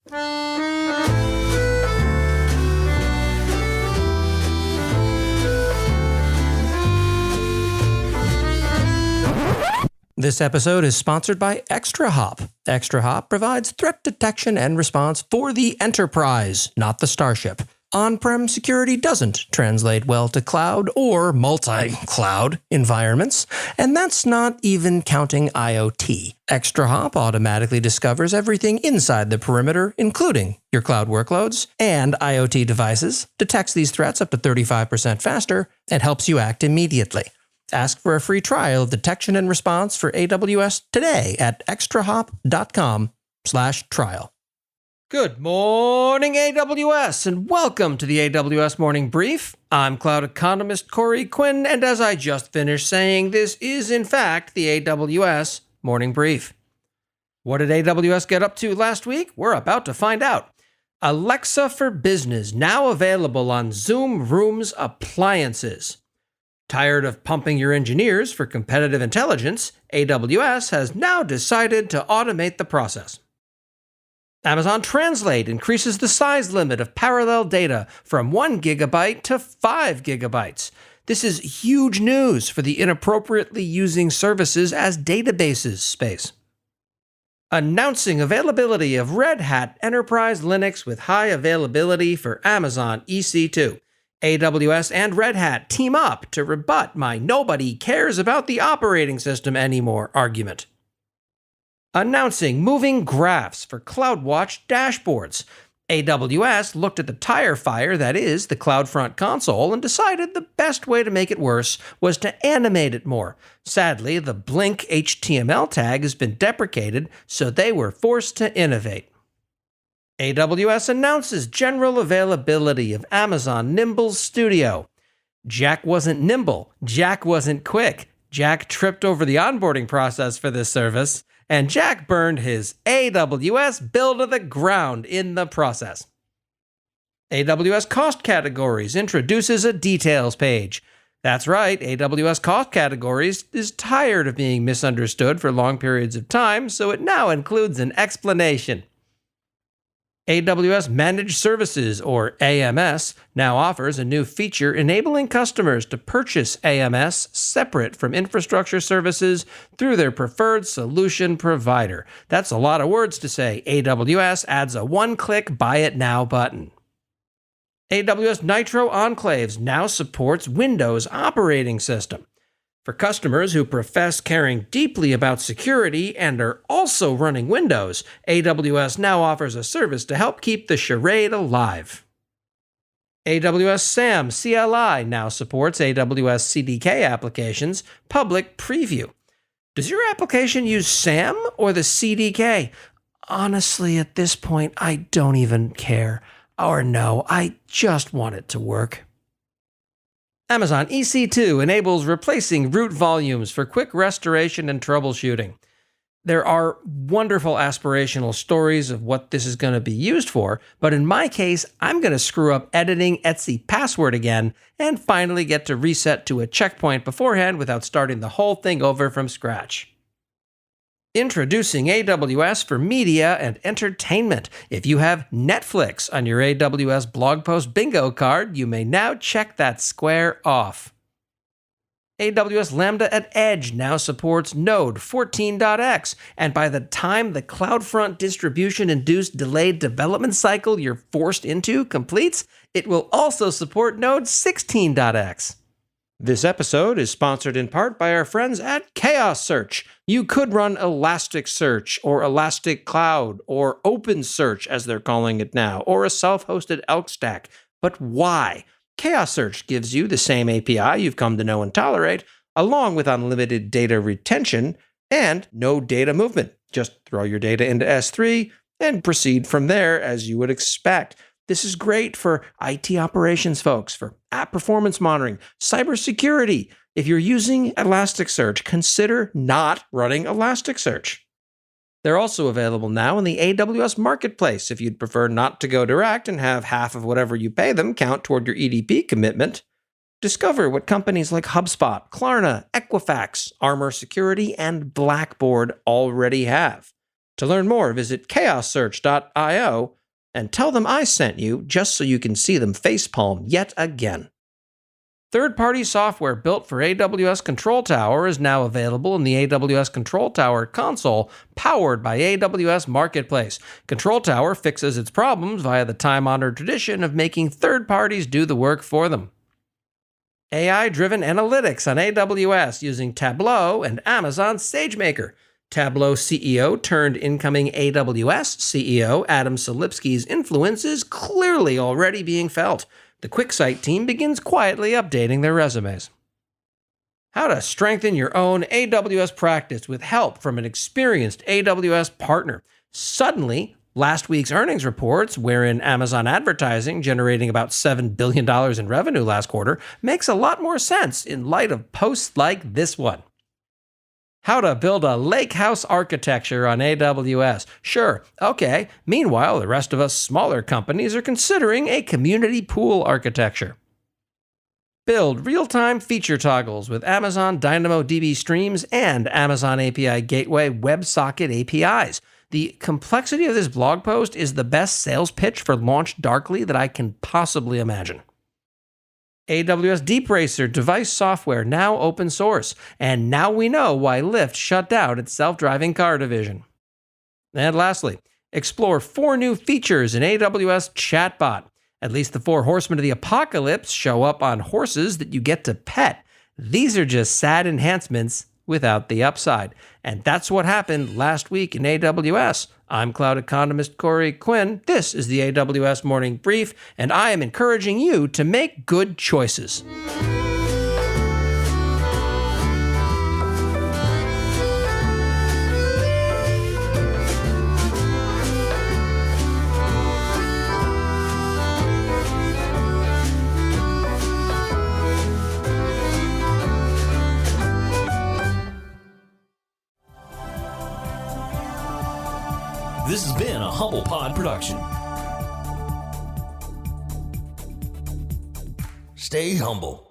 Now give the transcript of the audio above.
This episode is sponsored by ExtraHop. ExtraHop provides threat detection and response for the enterprise, not the starship. On-prem security doesn't translate well to cloud or multi-cloud environments, and that's not even counting IoT. ExtraHop automatically discovers everything inside the perimeter, including your cloud workloads and IoT devices, detects these threats up to 35% faster, and helps you act immediately. Ask for a free trial of detection and response for AWS today at extrahop.com/trial. Good morning, AWS, and welcome to the AWS Morning Brief. I'm cloud economist Corey Quinn, and as I just finished saying, this is in fact the AWS Morning Brief. What did AWS get up to last week? We're about to find out. Alexa for Business, now available on Zoom Rooms appliances. Tired of pumping your engineers for competitive intelligence, AWS has now decided to automate the process. Amazon Translate increases the size limit of parallel data from 1 gigabyte to 5 gigabytes. This is huge news for the inappropriately using services as databases space. Announcing availability of Red Hat Enterprise Linux with high availability for Amazon EC2. AWS and Red Hat team up to rebut my nobody cares about the operating system anymore argument. Announcing moving graphs for CloudWatch dashboards. AWS looked at the tire fire that is the CloudFront console and decided the best way to make it worse was to animate it more. Sadly, the Blink HTML tag has been deprecated, so they were forced to innovate. AWS announces general availability of Amazon Nimble Studio. Jack wasn't nimble. Jack wasn't quick. Jack tripped over the onboarding process for this service, and Jack burned his AWS bill to the ground in the process. AWS Cost Categories introduces a details page. That's right, AWS Cost Categories is tired of being misunderstood for long periods of time, so it now includes an explanation. AWS Managed Services, or AMS, now offers a new feature enabling customers to purchase AMS separate from infrastructure services through their preferred solution provider. That's a lot of words to say. AWS adds a one-click Buy It Now button. AWS Nitro Enclaves now supports Windows operating system. For customers who profess caring deeply about security and are also running Windows, AWS now offers a service to help keep the charade alive. AWS SAM CLI now supports AWS CDK applications public preview. Does your application use SAM or the CDK? Honestly, at this point, I don't even care. Or no, I just want it to work. Amazon EC2 enables replacing root volumes for quick restoration and troubleshooting. There are wonderful aspirational stories of what this is going to be used for, but in my case, I'm going to screw up editing Etsy password again and finally get to reset to a checkpoint beforehand without starting the whole thing over from scratch. Introducing AWS for media and entertainment. If you have Netflix on your AWS blog post bingo card, you may now check that square off. AWS Lambda at Edge now supports Node 14.x, and by the time the CloudFront distribution-induced delayed development cycle you're forced into completes, it will also support Node 16.x. This episode is sponsored in part by our friends at Chaos Search. You could run Elasticsearch or Elastic Cloud or OpenSearch as they're calling it now, or a self-hosted Elk stack. But why? Chaos Search gives you the same API you've come to know and tolerate, along with unlimited data retention and no data movement. Just throw your data into S3 and proceed from there as you would expect. This is great for IT operations folks, for app performance monitoring, cybersecurity. If you're using Elasticsearch, consider not running Elasticsearch. They're also available now in the AWS Marketplace if you'd prefer not to go direct and have half of whatever you pay them count toward your EDP commitment. Discover what companies like HubSpot, Klarna, Equifax, Armor Security, and Blackboard already have. To learn more, visit chaossearch.io and tell them I sent you just so you can see them facepalm yet again. Third-party software built for AWS Control Tower is now available in the AWS Control Tower console, powered by AWS Marketplace. Control Tower fixes its problems via the time-honored tradition of making third parties do the work for them. AI-driven analytics on AWS using Tableau and Amazon SageMaker. Tableau CEO turned incoming AWS CEO Adam Selipsky's influence is clearly already being felt. The QuickSight team begins quietly updating their resumes. How to strengthen your own AWS practice with help from an experienced AWS partner. Suddenly, last week's earnings reports, wherein Amazon advertising generating about $7 billion in revenue last quarter, makes a lot more sense in light of posts like this one. How to build a lakehouse architecture on AWS. Sure, okay. Meanwhile, the rest of us smaller companies are considering a community pool architecture. Build real-time feature toggles with Amazon DynamoDB streams and Amazon API Gateway WebSocket APIs. The complexity of this blog post is the best sales pitch for Launch Darkly that I can possibly imagine. AWS Deep Racer device software now open source, and now we know why Lyft shut down its self-driving car division. And lastly, explore 4 new features in AWS Chatbot. At least the 4 horsemen of the apocalypse show up on horses that you get to pet. These are just sad enhancements without the upside. And that's what happened last week in AWS. I'm cloud economist Corey Quinn. This is the AWS Morning Brief, and I am encouraging you to make good choices. This has been a Humble Pod production. Stay humble.